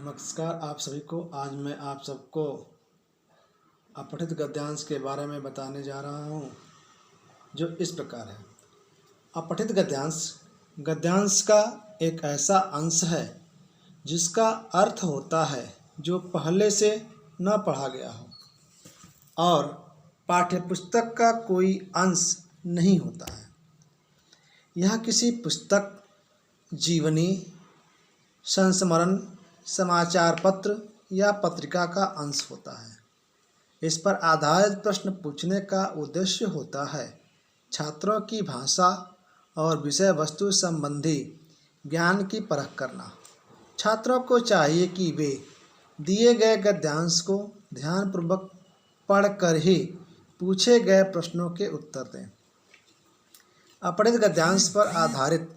नमस्कार आप सभी को। आज मैं आप सबको अपठित गद्यांश के बारे में बताने जा रहा हूँ, जो इस प्रकार है। अपठित गद्यांश गद्यांश का एक ऐसा अंश है जिसका अर्थ होता है जो पहले से न पढ़ा गया हो और पाठ्यपुस्तक का कोई अंश नहीं होता है। यह किसी पुस्तक, जीवनी, संस्मरण, समाचार पत्र या पत्रिका का अंश होता है। इस पर आधारित प्रश्न पूछने का उद्देश्य होता है छात्रों की भाषा और विषय वस्तु संबंधी ज्ञान की परख करना। छात्रों को चाहिए कि वे दिए गए गद्यांश को ध्यानपूर्वक पढ़कर ही पूछे गए प्रश्नों के उत्तर दें। अपठित गद्यांश पर आधारित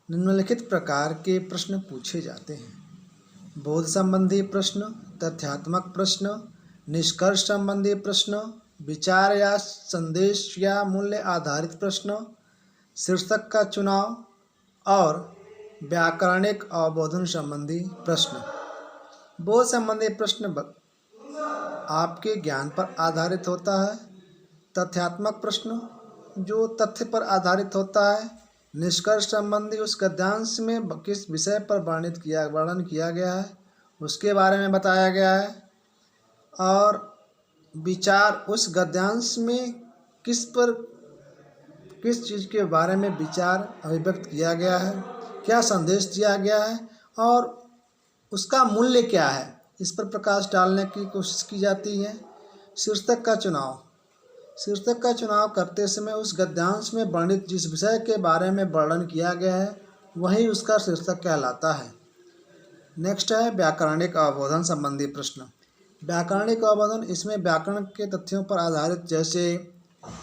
निम्नलिखित प्रकार के प्रश्न पूछे जाते हैं: बोध संबंधी प्रश्न, तथ्यात्मक प्रश्न, निष्कर्ष संबंधी प्रश्न, विचार या संदेश या मूल्य आधारित प्रश्न, शीर्षक का चुनाव और व्याकरणिक अवबोधन संबंधी प्रश्न। बोध संबंधी प्रश्न आपके ज्ञान पर आधारित होता है। तथ्यात्मक प्रश्न जो तथ्य पर आधारित होता है। निष्कर्ष संबंधी उस गद्यांश में किस विषय पर वर्णन किया गया है उसके बारे में बताया गया है। और विचार उस गद्यांश में किस चीज़ के बारे में विचार अभिव्यक्त किया गया है, क्या संदेश दिया गया है और उसका मूल्य क्या है, इस पर प्रकाश डालने की कोशिश की जाती है। शीर्षक का चुनाव करते समय उस गद्यांश में वर्णित जिस विषय के बारे में वर्णन किया गया है वही उसका शीर्षक कहलाता है। नेक्स्ट है व्याकरणिक अवबोधन संबंधी प्रश्न। व्याकरणिक अवबोधन, इसमें व्याकरण के तथ्यों पर आधारित जैसे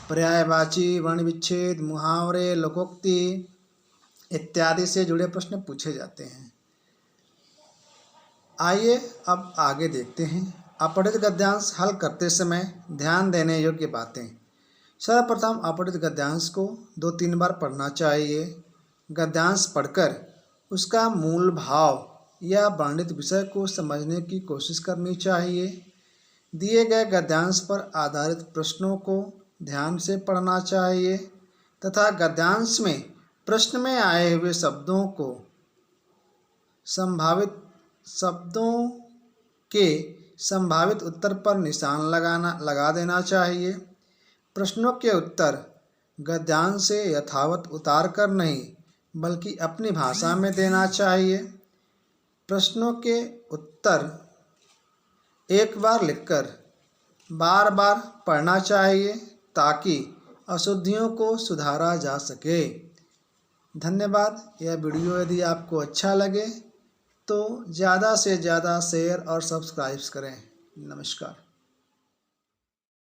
पर्यायवाची, वर्ण विच्छेद, मुहावरे, लोकोक्ति इत्यादि से जुड़े प्रश्न पूछे जाते हैं। आइए अब आगे देखते हैं अपठित गद्यांश हल करते समय ध्यान देने योग्य बातें। सर्वप्रथम अपठित गद्यांश को 2-3 बार पढ़ना चाहिए। गद्यांश पढ़कर उसका मूल भाव या वर्णित विषय को समझने की कोशिश करनी चाहिए। दिए गए गद्यांश पर आधारित प्रश्नों को ध्यान से पढ़ना चाहिए तथा गद्यांश में प्रश्न में आए हुए शब्दों के संभावित उत्तर पर निशान लगा देना चाहिए। प्रश्नों के उत्तर गद्यांश से यथावत उतार कर नहीं बल्कि अपनी भाषा में देना चाहिए। प्रश्नों के उत्तर एक बार लिखकर बार बार पढ़ना चाहिए ताकि अशुद्धियों को सुधारा जा सके। धन्यवाद। यह वीडियो यदि आपको अच्छा लगे तो ज़्यादा से ज़्यादा शेयर और सब्सक्राइब करें। नमस्कार।